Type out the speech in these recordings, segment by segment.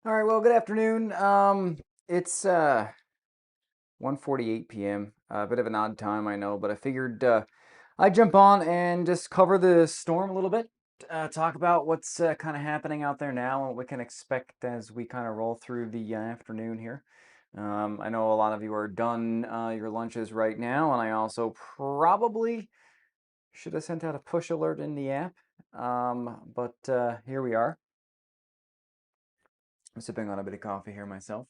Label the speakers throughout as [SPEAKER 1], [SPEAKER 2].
[SPEAKER 1] All right, well, good afternoon. It's 1:48 p.m. A bit of an odd time, I know, but I figured I'd jump on and just cover the storm a little bit, talk about what's kind of happening out there now and what we can expect as we kind of roll through the afternoon here. I know a lot of you are done your lunches right now, and I also probably should have sent out a push alert in the app, but here we are. I'm sipping on a bit of coffee here myself.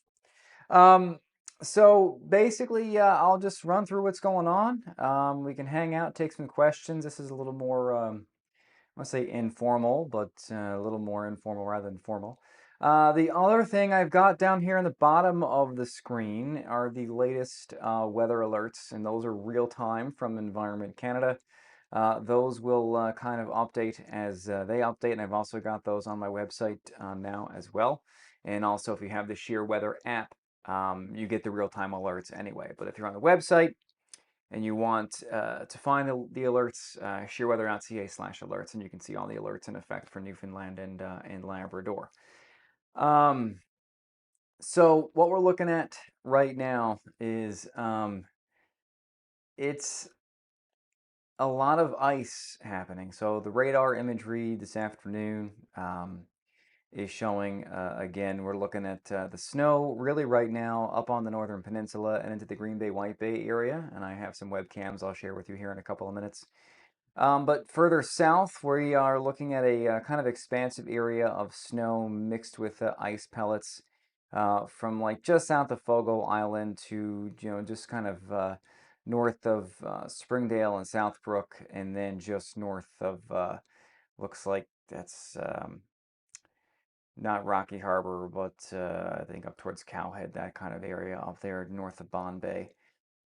[SPEAKER 1] Um, so basically, I'll just run through what's going on. We can hang out, take some questions. This is a little more, I want to say informal, but a little more informal rather than formal. The other thing I've got down here in the bottom of the screen are the latest weather alerts, and those are real time from Environment Canada. Those will kind of update as they update, and I've also got those on my website now as well. And also, if you have the Sheer Weather app, you get the real-time alerts anyway. But if you're on the website and you want to find the alerts, sheerweather.ca/alerts, and you can see all the alerts in effect for Newfoundland and Labrador. Um, so what we're looking at right now is it's a lot of ice happening. So the radar imagery this afternoon is showing, again, we're looking at the snow really right now up on the northern peninsula and into the Green Bay White Bay area. And I have some webcams I'll share with you here in a couple of minutes. But further south, we are looking at a kind of expansive area of snow mixed with ice pellets from like just south of Fogo Island to, just kind of north of Springdale and Southbrook, and then just north of, looks like that's not Rocky Harbor, but I think up towards Cowhead, that kind of area up there north of Bombay.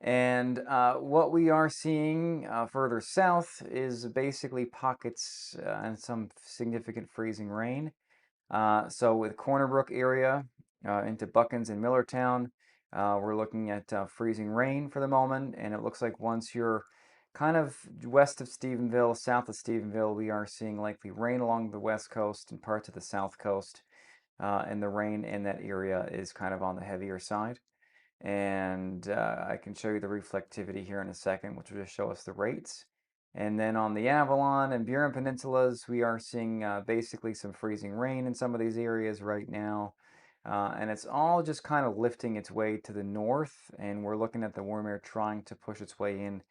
[SPEAKER 1] And what we are seeing further south is basically pockets and some significant freezing rain. So with Corner Brook area into Buckens and Millertown, we're looking at freezing rain for the moment. And it looks like once you're kind of west of Stephenville, south of Stephenville, we are seeing likely rain along the west coast and parts of the south coast. And the rain in that area is kind of on the heavier side. And I can show you the reflectivity here in a second, which will just show us the rates. And then on the Avalon and Burin Peninsulas, we are seeing basically some freezing rain in some of these areas right now. And it's all just kind of lifting its way to the north, and we're looking at the warm air trying to push its way in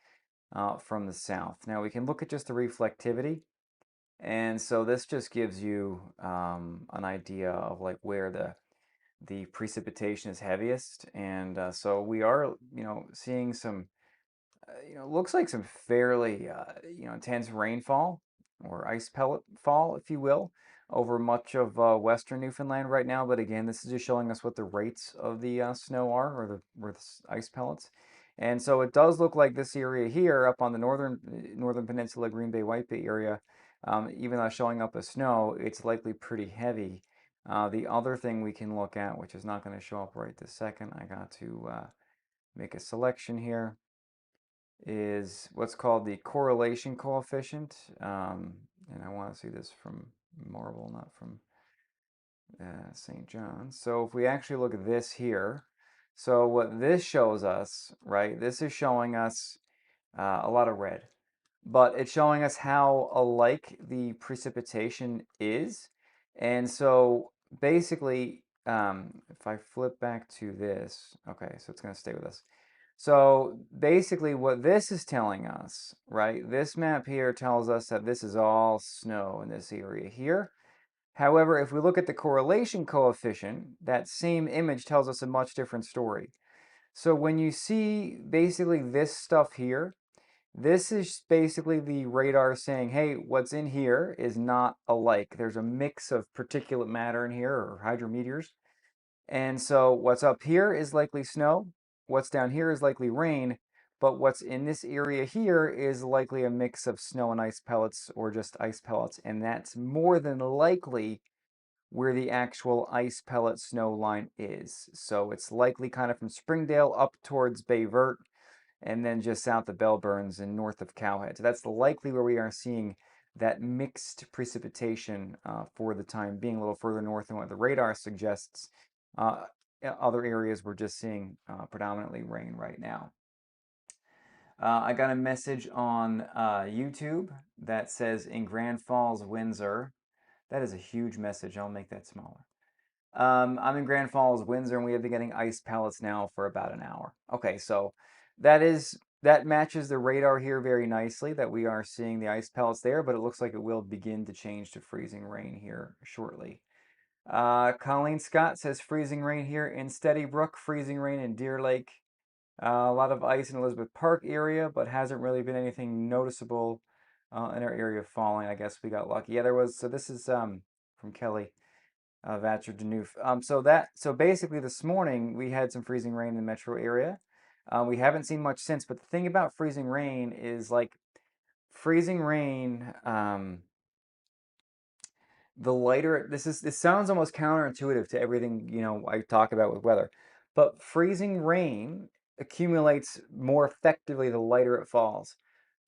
[SPEAKER 1] from the south. Now we can look at just the reflectivity, and so this just gives you an idea of like where the precipitation is heaviest, and so we are, seeing some, looks like some fairly, intense rainfall or ice pellet fall, if you will, over much of western Newfoundland right now. But again, this is just showing us what the rates of the snow are, or the ice pellets. And so it does look like this area here, up on the northern peninsula, Green Bay, White Bay area, even though showing up as snow, it's likely pretty heavy. The other thing we can look at, which is not going to show up right this second, I got to make a selection here, is what's called the correlation coefficient. And I want to see this from Marble, not from St. John's. So if we actually look at this here, so what this shows us, right, this is showing us a lot of red, but it's showing us how alike the precipitation is. And so basically, if I flip back to this, okay, so it's going to stay with us. So basically what this is telling us, right, this map here tells us that this is all snow in this area here. However, if we look at the correlation coefficient, that same image tells us a much different story. So when you see basically this stuff here, this is basically the radar saying, hey, what's in here is not alike. There's a mix of particulate matter in here, or hydrometeors. And so what's up here is likely snow. What's down here is likely rain. But what's in this area here is likely a mix of snow and ice pellets, or just ice pellets. And that's more than likely where the actual ice pellet snow line is. So it's likely kind of from Springdale up towards Bay Vert, and then just south of Bell Burns and north of Cowhead. So that's likely where we are seeing that mixed precipitation for the time being, a little further north than what the radar suggests. Uh, Other areas we're just seeing predominantly rain right now. I got a message on YouTube that says in Grand Falls, Windsor. That is a huge message. I'll make that smaller. I'm in Grand Falls, Windsor, and we have been getting ice pellets now for about an hour. Okay, so that matches the radar here very nicely that we are seeing the ice pellets there, but it looks like it will begin to change to freezing rain here shortly. Colleen Scott says freezing rain here in Steady Brook, freezing rain in Deer Lake. A lot of ice in Elizabeth Park area, but hasn't really been anything noticeable in our area falling. I guess we got lucky. Yeah, there was. So this is from Kelly. Vatcher Danoof. So basically this morning we had some freezing rain in the metro area. We haven't seen much since, but the thing about freezing rain is like freezing rain, the lighter this sounds almost counterintuitive to everything, I talk about with weather. But freezing rain accumulates more effectively the lighter it falls.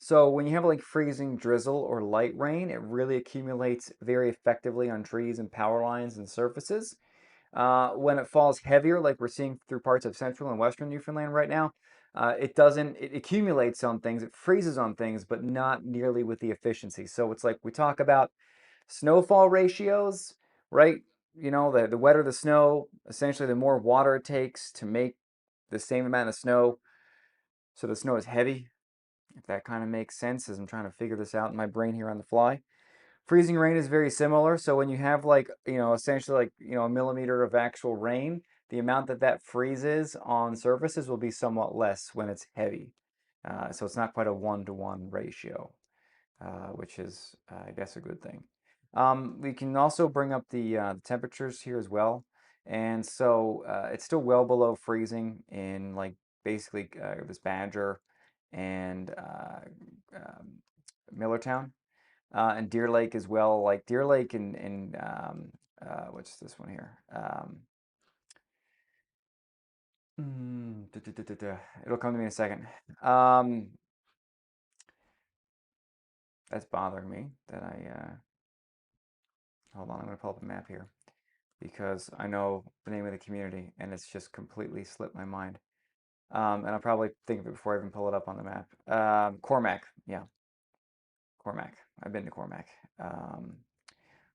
[SPEAKER 1] So when you have like freezing drizzle or light rain, it really accumulates very effectively on trees and power lines and surfaces. When it falls heavier, like we're seeing through parts of central and western Newfoundland right now, it doesn't, it accumulates on things, it freezes on things, but not nearly with the efficiency. So it's like we talk about snowfall ratios, right? The wetter the snow, essentially the more water it takes to make the same amount of snow. So the snow is heavy, if that kind of makes sense as I'm trying to figure this out in my brain here on the fly. Freezing rain is very similar. So when you have like, essentially like, a millimeter of actual rain, the amount that freezes on surfaces will be somewhat less when it's heavy. So it's not quite a 1-to-1 ratio, which is, I guess, a good thing. We can also bring up the temperatures here as well. And so it's still well below freezing in like basically this Badger and Millertown and Deer Lake as well. Like Deer Lake and what's this one here? It'll come to me in a second. That's bothering me that hold on, I'm going to pull up a map here because I know the name of the community and it's just completely slipped my mind. And I'll probably think of it before I even pull it up on the map. Cormac, yeah, Cormac. I've been to Cormac. Um,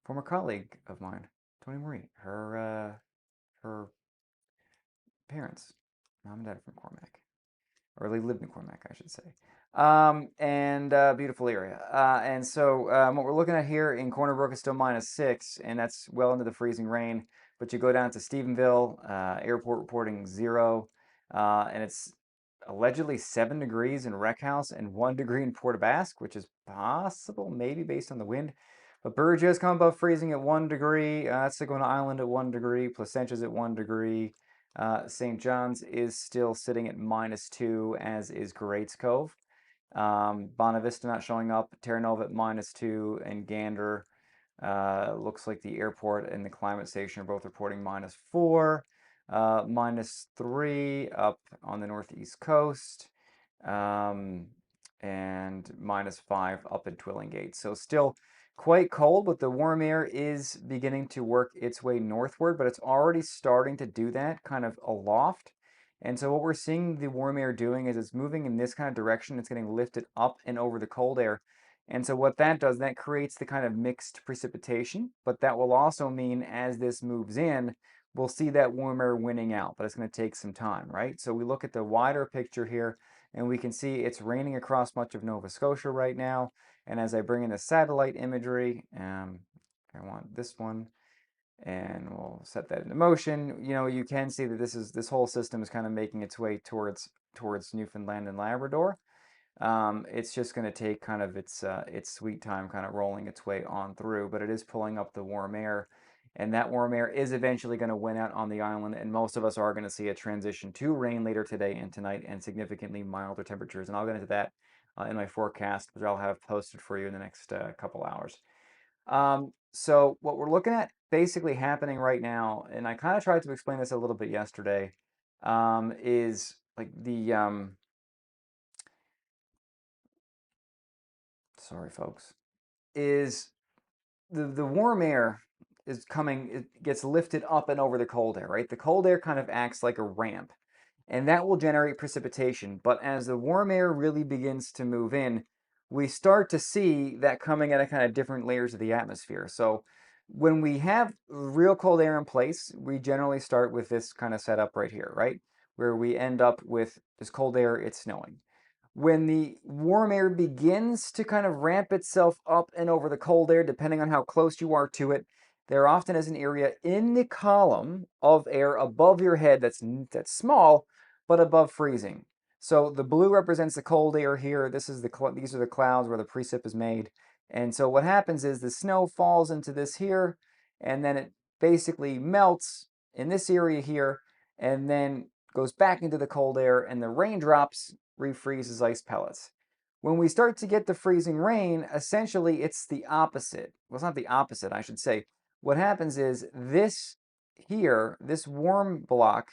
[SPEAKER 1] Former colleague of mine, Tony Marie. Her parents, mom and dad are from Cormac, or they lived in Cormac, I should say. And beautiful area. And so what we're looking at here in Corner Brook is still -6, and that's well into the freezing rain. But you go down to Stephenville, airport reporting 0, and it's allegedly 7 degrees in Wreck House and 1 degree in Port Basque, which is possible, maybe based on the wind. But Burgess come above freezing at 1 degree. That's Sagona Island at 1 degree. Placenta's at 1 degree. St. John's is still sitting at -2, as is Greats Cove. Bonavista not showing up. Terranova at -2, and Gander looks like the airport and the climate station are both reporting -4, -3 up on the northeast coast, um, and -5 up in Twillingate. So still quite cold, but the warm air is beginning to work its way northward, but it's already starting to do that kind of aloft. And so what we're seeing the warm air doing is it's moving in this kind of direction. It's getting lifted up and over the cold air. And so what that does, that creates the kind of mixed precipitation, but that will also mean as this moves in, we'll see that warm air winning out, but it's going to take some time, right? So we look at the wider picture here, and we can see it's raining across much of Nova Scotia right now. And as I bring in the satellite imagery, I want this one, and we'll set that into motion. You can see that this whole system is kind of making its way towards Newfoundland and Labrador. It's just going to take kind of its sweet time kind of rolling its way on through, but it is pulling up the warm air, and that warm air is eventually going to win out on the island, and most of us are going to see a transition to rain later today and tonight and significantly milder temperatures, and I'll get into that in my forecast, which I'll have posted for you in the next couple hours. So what we're looking at basically happening right now, and I kind of tried to explain this a little bit yesterday, is like sorry folks, is the warm air is coming, it gets lifted up and over the cold air, right? The cold air kind of acts like a ramp, and that will generate precipitation. But as the warm air really begins to move in, we start to see that coming at a kind of different layers of the atmosphere. So when we have real cold air in place, we generally start with this kind of setup right here, right? Where we end up with this cold air, it's snowing. When the warm air begins to kind of ramp itself up and over the cold air, depending on how close you are to it, there often is an area in the column of air above your head that's small, but above freezing. So the blue represents the cold air here. These are the clouds where the precip is made. And so what happens is the snow falls into this here, and then it basically melts in this area here, and then goes back into the cold air, and the raindrops refreeze as ice pellets. When we start to get the freezing rain, essentially it's the opposite. Well, it's not the opposite, I should say. What happens is this here, this warm block,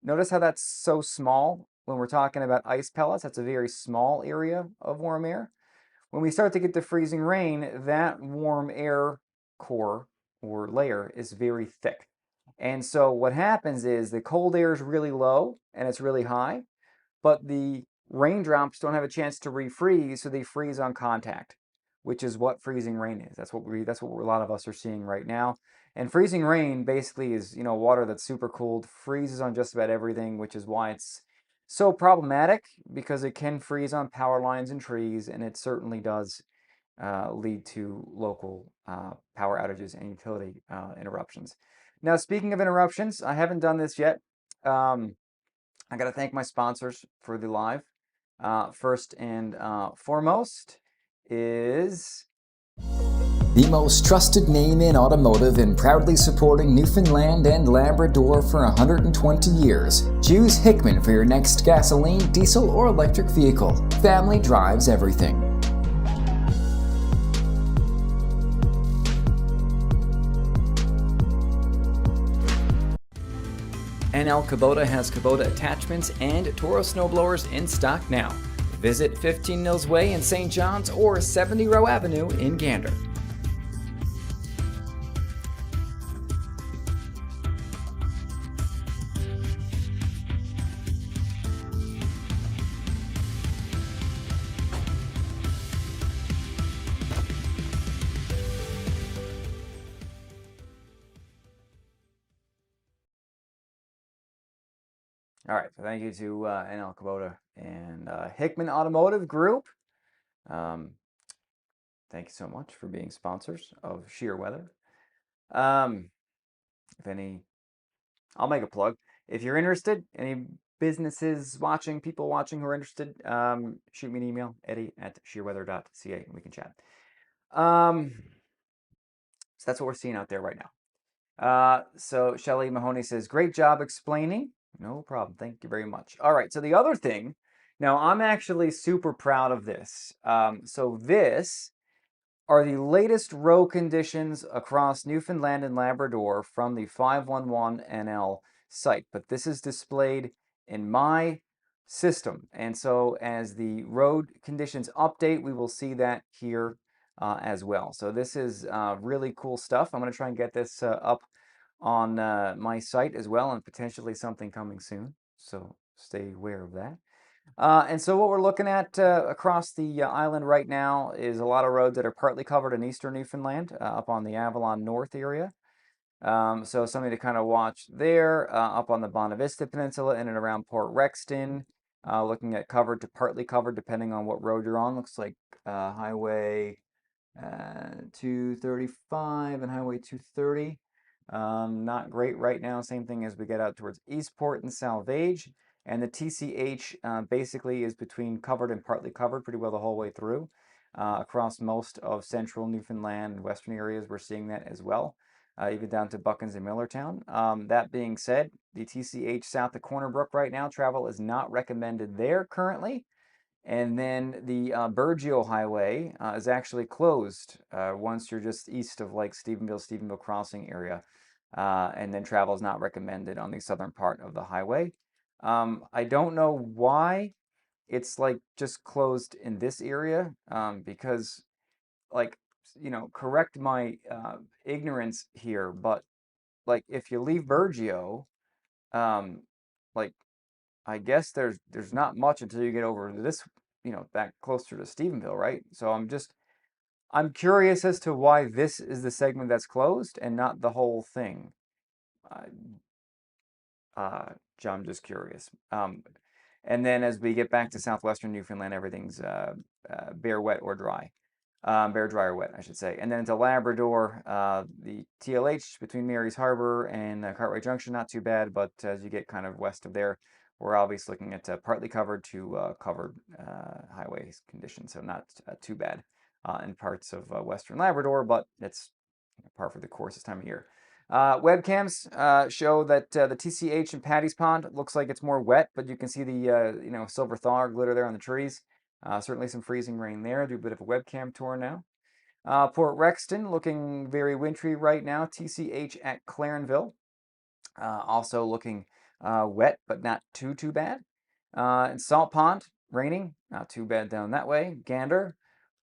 [SPEAKER 1] notice how that's so small when we're talking about ice pellets. That's a very small area of warm air. When we start to get the freezing rain, that warm air core or layer is very thick. And so what happens is the cold air is really low and it's really high, but the raindrops don't have a chance to refreeze, so they freeze on contact, which is what freezing rain is. That's what a lot of us are seeing right now. And freezing rain basically is, water that's super cooled, freezes on just about everything, which is why it's so problematic, because it can freeze on power lines and trees, and it certainly does lead to local power outages and utility interruptions. Now, speaking of interruptions, I haven't done this yet. I got to thank my sponsors for the live. First and foremost is
[SPEAKER 2] the most trusted name in automotive and proudly supporting Newfoundland and Labrador for 120 years. Choose Hickman for your next gasoline, diesel, or electric vehicle. Family drives everything. NL Kubota has Kubota attachments and Toro snowblowers in stock now. Visit 15 Mills Way in St. John's or 70 Row Avenue in Gander.
[SPEAKER 1] All right, so thank you to NL Kubota and Hickman Automotive Group. Thank you so much for being sponsors of Sheer Weather. I'll make a plug. If you're interested, any businesses watching, people watching who are interested, shoot me an email, eddie@sheerweather.ca, and we can chat. So that's what we're seeing out there right now. So Shelly Mahoney says, great job explaining. No problem. Thank you very much. All right. So the other thing, now I'm actually super proud of this. So this are the latest row conditions across Newfoundland and Labrador from the 511 NL site. But this is displayed in my system. And so as the road conditions update, we will see that here as well. So this is really cool stuff. I'm going to try and get this up on my site as well, and potentially something coming soon. So stay aware of that. And so what we're looking at across the island right now is a lot of roads that are partly covered in eastern Newfoundland, up on the Avalon North area. So something to kind of watch there, up on the Bonavista Peninsula in and around Port Rexton, looking at covered to partly covered depending on what road you're on. Looks like Highway 235 and Highway 230. Not great right now. Same thing as we get out towards Eastport and Salvage. And the TCH basically is between covered and partly covered pretty well the whole way through. Across most of central Newfoundland and western areas, we're seeing that as well, even down to Buckens and Millertown. That being said, the TCH south of Corner Brook right now, travel is not recommended there currently. And then the Burgeo Highway is actually closed once you're just east of like Stephenville Crossing area. And then travel is not recommended on the southern part of the highway. I don't know why it's like just closed in this area because like correct my ignorance here, but like if you leave Burgeo, um, like I guess there's not much until you get over to this, back closer to Stephenville, right? So I'm curious as to why this is the segment that's closed and not the whole thing. Uh, uh, I'm just curious. And then as we get back to southwestern Newfoundland, everything's bare, wet, or dry. Bare, dry, or wet, I should say. And then into Labrador, the TLH between Mary's Harbor and Cartwright Junction, not too bad, but as you get kind of west of there, we're obviously looking at partly covered to covered highway conditions, so not too bad in parts of western Labrador, but it's par for the course this time of year. Webcams show that the TCH in Paddy's Pond looks like it's more wet, but you can see the silver thaw glitter there on the trees. Certainly some freezing rain there. Do a bit of a webcam tour now. Port Rexton looking very wintry right now. TCH at Clarenville also looking wet, but not too bad. In Salt Pond, raining, not too bad down that way. Gander,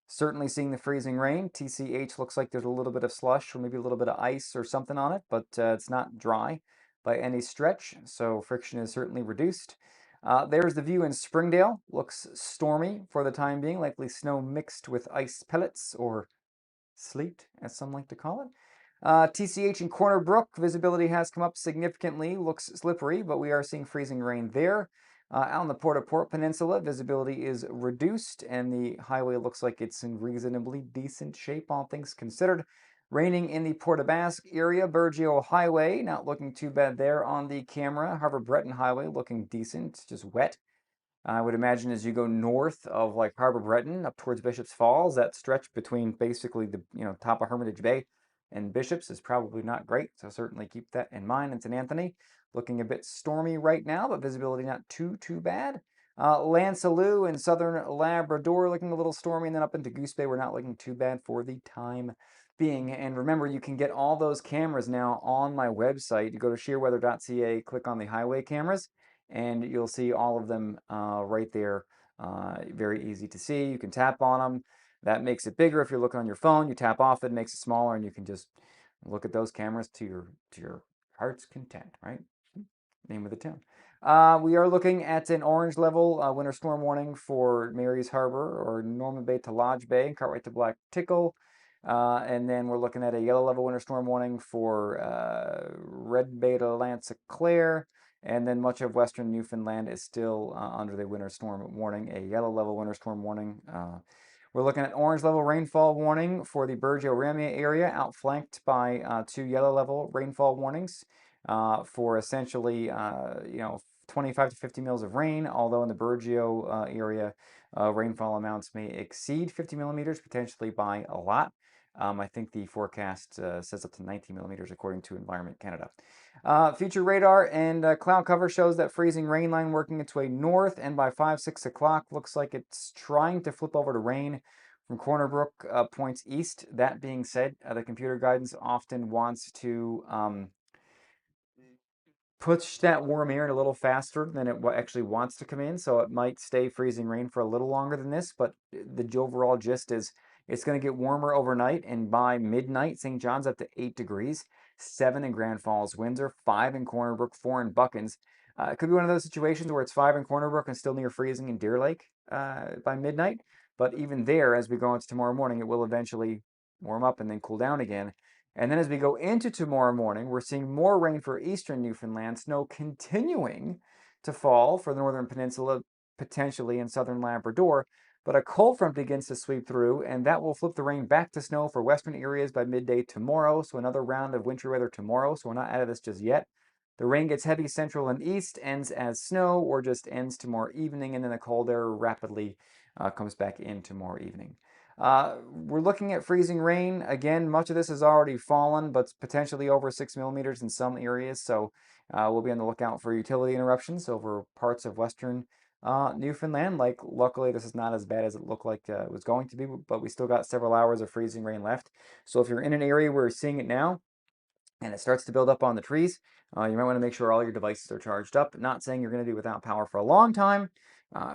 [SPEAKER 1] certainly seeing the freezing rain. TCH looks like there's a little bit of slush or maybe a little bit of ice or something on it, but it's not dry by any stretch, so friction is certainly reduced. There's the view in Springdale. Looks stormy for the time being, likely snow mixed with ice pellets or sleet, as some like to call it. TCH in Corner Brook, visibility has come up significantly, looks slippery, but we are seeing freezing rain there. Out on the Port-au-Port Peninsula, visibility is reduced, and the highway looks like it's in reasonably decent shape, all things considered. Raining in the Port-aux-Basque area, Burgeo Highway, not looking too bad there on the camera. Harbor Breton Highway looking decent, just wet. I would imagine as you go north of like Harbor Breton up towards Bishop's Falls, that stretch between basically the top of Hermitage Bay and Bishop's is probably not great. So certainly keep that in mind. And St. Anthony looking a bit stormy right now, but visibility not too bad. Lansalou and southern Labrador looking a little stormy, and then up into Goose Bay, we're not looking too bad for the time being. And remember, you can get all those cameras now on my website. You go to sheerweather.ca, click on the highway cameras, and you'll see all of them right there. Very easy to see. You can tap on them. That makes it bigger. If you're looking on your phone, you tap off it, makes it smaller, and you can just look at those cameras to your heart's content, right? Name of the town. We are looking at an orange level winter storm warning for Mary's Harbor or Norman Bay to Lodge Bay, Cartwright to Black Tickle. And then we're looking at a yellow level winter storm warning for Red Bay to Lança-Claire. And then much of western Newfoundland is still under the winter storm warning, a yellow level winter storm warning. We're looking at orange level rainfall warning for the Burgeo-Ramea area, outflanked by two yellow level rainfall warnings for essentially, 25 to 50 mils of rain, although in the Burgeo area, rainfall amounts may exceed 50 millimeters, potentially by a lot. I think the forecast says up to 90 millimeters according to Environment Canada. Future radar and cloud cover shows that freezing rain line working its way north, and by 5-6 o'clock looks like it's trying to flip over to rain from Corner Brook points east. That being said, the computer guidance often wants to push that warm air in a little faster than it actually wants to come in, so it might stay freezing rain for a little longer than this, but the overall gist is it's going to get warmer overnight, and by midnight, St. John's up to 8 degrees, 7 in Grand Falls, Windsor, 5 in Corner Brook, 4 in Buckens. It could be one of those situations where it's 5 in Corner Brook and still near freezing in Deer Lake by midnight, but even there, as we go into tomorrow morning, it will eventually warm up and then cool down again. And then as we go into tomorrow morning, we're seeing more rain for eastern Newfoundland, snow continuing to fall for the northern peninsula, potentially in southern Labrador. But a cold front begins to sweep through, and that will flip the rain back to snow for western areas by midday tomorrow. So another round of wintry weather tomorrow. So we're not out of this just yet. The rain gets heavy central and east, ends as snow, or just ends tomorrow evening, and then the cold air rapidly comes back in tomorrow evening. We're looking at freezing rain. Again, much of this has already fallen, but potentially over 6 millimeters in some areas. So we'll be on the lookout for utility interruptions over parts of western Newfoundland. Like, luckily, this is not as bad as it looked like it was going to be, but we still got several hours of freezing rain left. So if you're in an area where you're seeing it now, and it starts to build up on the trees, you might want to make sure all your devices are charged up. Not saying you're going to be without power for a long time,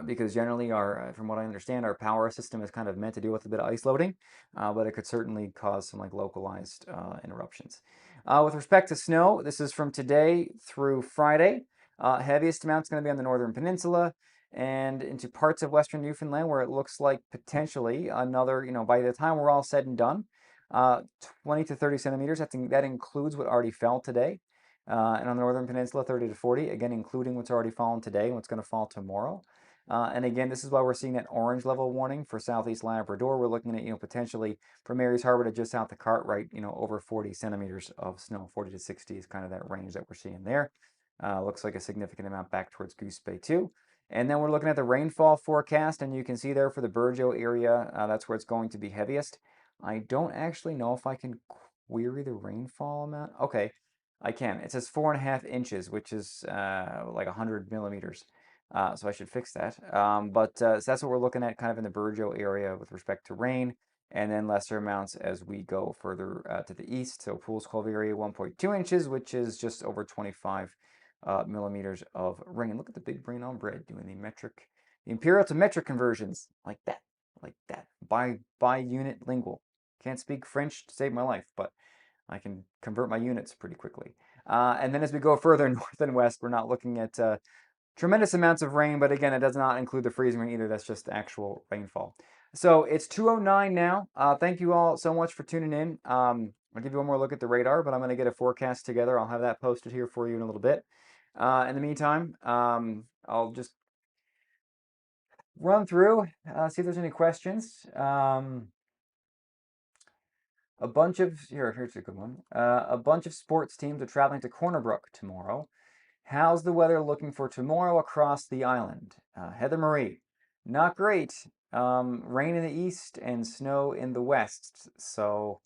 [SPEAKER 1] because generally from what I understand, our power system is kind of meant to deal with a bit of ice loading, but it could certainly cause some like localized interruptions. With respect to snow, this is from today through Friday. Heaviest amount's going to be on the northern peninsula and into parts of western Newfoundland, where it looks like potentially another, by the time we're all said and done, 20 to 30 centimeters. That includes what already fell today. And on the northern peninsula, 30 to 40, again, including what's already fallen today and what's going to fall tomorrow. And again, this is why we're seeing that orange level warning for southeast Labrador. We're looking at, potentially from Mary's Harbor to just south of Cartwright, over 40 centimeters of snow. 40 to 60 is kind of that range that we're seeing there. Looks like a significant amount back towards Goose Bay too. And then we're looking at the rainfall forecast, and you can see there for the Burgeo area, that's where it's going to be heaviest. I don't actually know if I can query the rainfall amount. Okay, I can. It says 4.5 inches, which is like 100 millimeters. So I should fix that. So that's what we're looking at kind of in the Burgeo area with respect to rain, and then lesser amounts as we go further to the east. So Pools Cove area, 1.2 inches, which is just over 25 millimeters of rain. Look at the big brain on bread doing the imperial to metric conversions like that. By unit lingual. Can't speak French to save my life, but I can convert my units pretty quickly. And then as we go further north and west, we're not looking at tremendous amounts of rain, but again, it does not include the freezing rain either. That's just actual rainfall. So it's 2:09 now. Thank you all so much for tuning in. I'll give you one more look at the radar, but I'm going to get a forecast together. I'll have that posted here for you in a little bit. In the meantime, I'll just run through, see if there's any questions. Here's a good one. A bunch of sports teams are traveling to Corner Brook tomorrow. How's the weather looking for tomorrow across the island? Heather Marie, not great. Rain in the east and snow in the west. So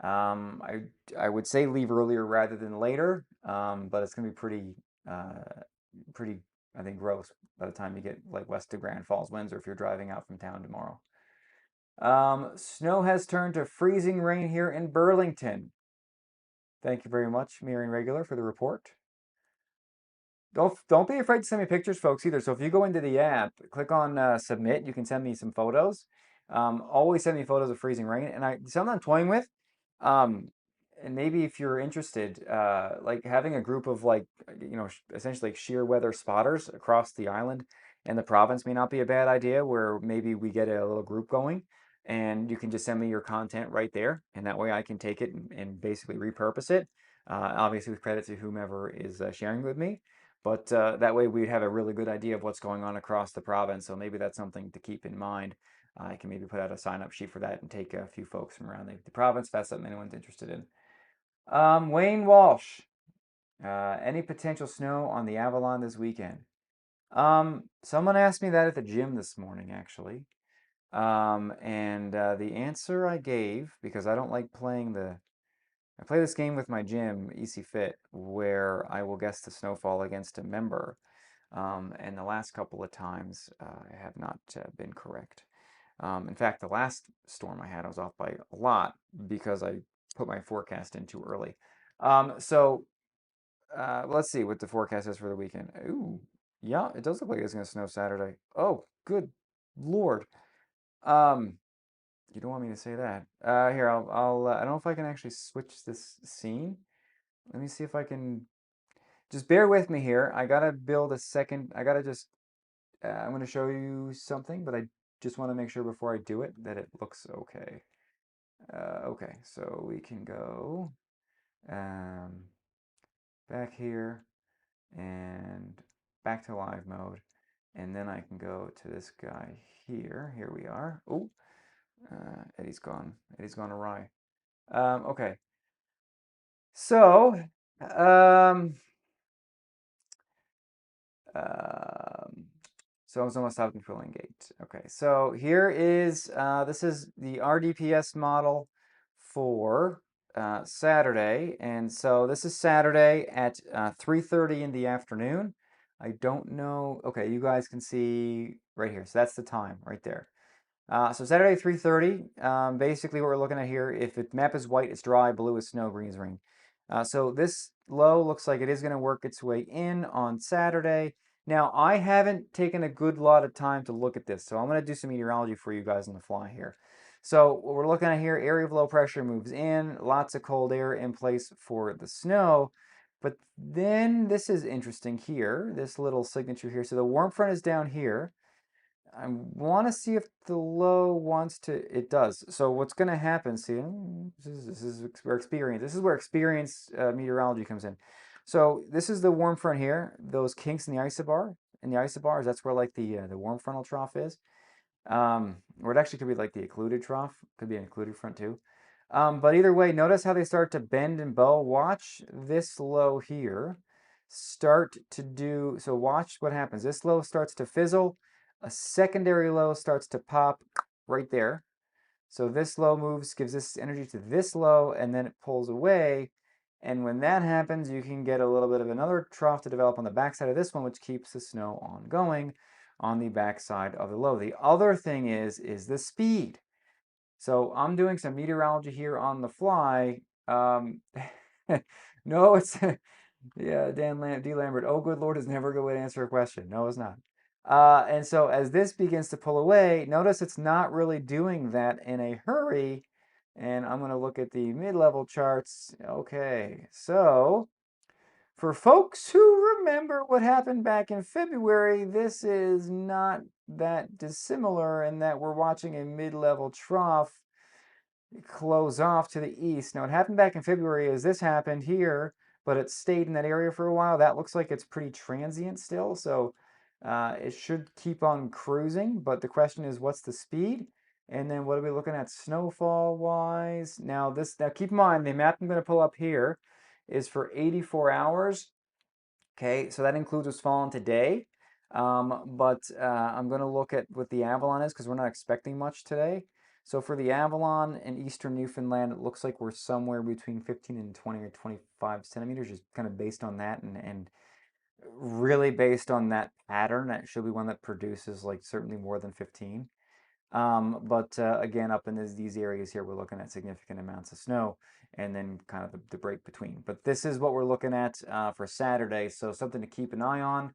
[SPEAKER 1] I would say leave earlier rather than later. But it's gonna be pretty I think gross by the time you get like west to Grand Falls, Windsor if you're driving out from town tomorrow. Snow has turned to freezing rain here in Burlington. Thank you very much, Mirroring Regular, for the report. Don't be afraid to send me pictures, folks, either. So if you go into the app, click on submit. You can send me some photos. Always send me photos of freezing rain. And something I'm toying with, um, and maybe if you're interested, like having a group of like, essentially like sheer weather spotters across the island and the province may not be a bad idea. Where maybe we get a little group going, and you can just send me your content right there, and that way I can take it and basically repurpose it. Obviously, with credit to whomever is sharing with me. But that way we'd have a really good idea of what's going on across the province. So maybe that's something to keep in mind. I can maybe put out a sign-up sheet for that and take a few folks from around the province if that's something anyone's interested in. Wayne Walsh, any potential snow on the Avalon this weekend? Someone asked me that at the gym this morning, actually. And the answer I gave, because I don't like I play this game with my gym, EC Fit, where I will guess the snowfall against a member. And the last couple of times, I have not been correct. In fact, the last storm I had, I was off by a lot because I put my forecast in too early. Let's see what the forecast is for the weekend. Ooh, yeah, it does look like it's going to snow Saturday. Oh, good Lord. Um, you don't want me to say that. Here, I don't know if I can actually switch this scene. Let me see if I can. Just bear with me here. I gotta build a second. I'm gonna show you something, but I just want to make sure before I do it that it looks okay. Okay, so we can go um, back here and back to live mode, and then I can go to this guy here. Here we are. Oh, Eddie's gone. Eddie's gone awry. Okay, so um, Um, so I was almost out controlling gate. Okay, so here is, this is the RDPS model for Saturday. And so this is Saturday at 3:30 in the afternoon. I don't know. Okay, you guys can see right here. So that's the time right there. So Saturday 3:30, basically what we're looking at here, if the map is white, it's dry, blue is snow, green is rain. So this low looks like it is going to work its way in on Saturday. Now, I haven't taken a good lot of time to look at this, so I'm going to do some meteorology for you guys on the fly here. So what we're looking at here, area of low pressure moves in, lots of cold air in place for the snow. But then this is interesting here, this little signature here. So the warm front is down here. I want to see if the low wants to, it does. So what's going to happen, see, this is where experience meteorology comes in. So this is the warm front here, those kinks in the isobars, that's where like the warm frontal trough is. Or it actually could be like the occluded trough, could be an occluded front too. But either way, notice how they start to bend and bow. Watch this low here start to do, so watch what happens. This low starts to fizzle, a secondary low starts to pop right there. So this low moves, gives this energy to this low, and then it pulls away. And when that happens, you can get a little bit of another trough to develop on the backside of this one, which keeps the snow ongoing on the backside of the low. The other thing is the speed. So I'm doing some meteorology here on the fly. No, it's yeah, D. Lambert. Oh, good Lord is never a good way to answer a question. No, it's not. And so as this begins to pull away, notice it's not really doing that in a hurry. And I'm going to look at the mid-level charts. Okay, so for folks who remember what happened back in February, this is not that dissimilar in that we're watching a mid-level trough close off to the east. Now, what happened back in February is this happened here, but it stayed in that area for a while. That looks like it's pretty transient still, so it should keep on cruising. But the question is, what's the speed? And then what are we looking at snowfall wise? Now, keep in mind, the map I'm going to pull up here is for 84 hours. Okay, so that includes what's fallen today. But I'm going to look at what the Avalon is because we're not expecting much today. So for the Avalon in eastern Newfoundland, it looks like we're somewhere between 15 and 20 or 25 centimeters, just kind of based on that and really based on that pattern. That should be one that produces like certainly more than 15. But again, up in these areas here, we're looking at significant amounts of snow and then kind of the break between. But this is what we're looking at for Saturday, so something to keep an eye on.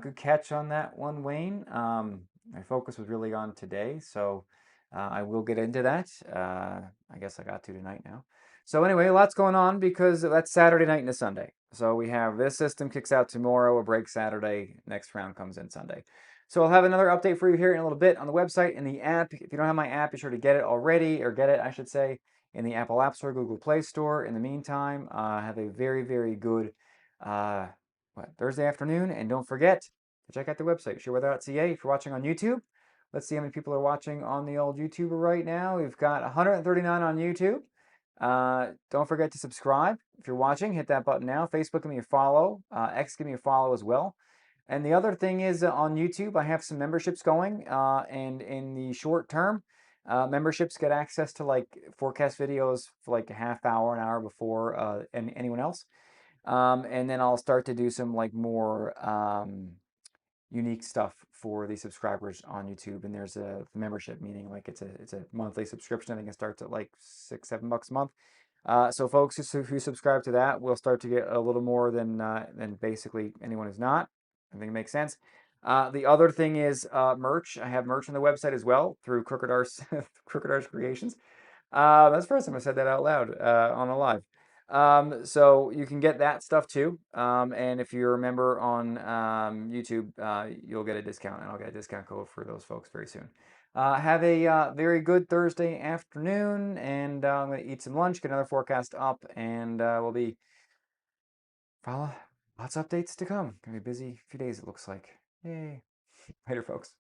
[SPEAKER 1] Good catch on that one, Wayne. My focus was really on today, so I will get into that. I guess I got to tonight now. So anyway, lots going on because that's Saturday night into Sunday. So we have this system kicks out tomorrow, a break Saturday, next round comes in Sunday. So I'll have another update for you here in a little bit on the website and the app. If you don't have my app, be sure to get it already, or get it, I should say, in the Apple App Store, Google Play Store. In the meantime, have a very, very good uh, Thursday afternoon. And don't forget to check out the website, sureweather.ca. If you're watching on YouTube, let's see how many people are watching on the old YouTuber right now. We've got 139 on YouTube. Don't forget to subscribe. If you're watching, hit that button now. Facebook, give me a follow. X, give me a follow as well. And the other thing is on YouTube, I have some memberships going, and in the short term, memberships get access to like forecast videos for like a half hour, an hour before anyone else. And then I'll start to do some like more unique stuff for the subscribers on YouTube. And there's a membership, meaning like it's a monthly subscription. I think it starts at like $6-7 a month. So folks who subscribe to that will start to get a little more than basically anyone who's not. I think it makes sense. The other thing is merch. I have merch on the website as well through Crooked Arts, Crooked Arts Creations. That's the first time I said that out loud on a live. So you can get that stuff too. And if you're a member on YouTube, you'll get a discount, and I'll get a discount code for those folks very soon. Have a very good Thursday afternoon, and I'm going to eat some lunch, get another forecast up, and we'll be follow lots of updates to come. Gonna be a busy few days, it looks like. Yay. Later, folks.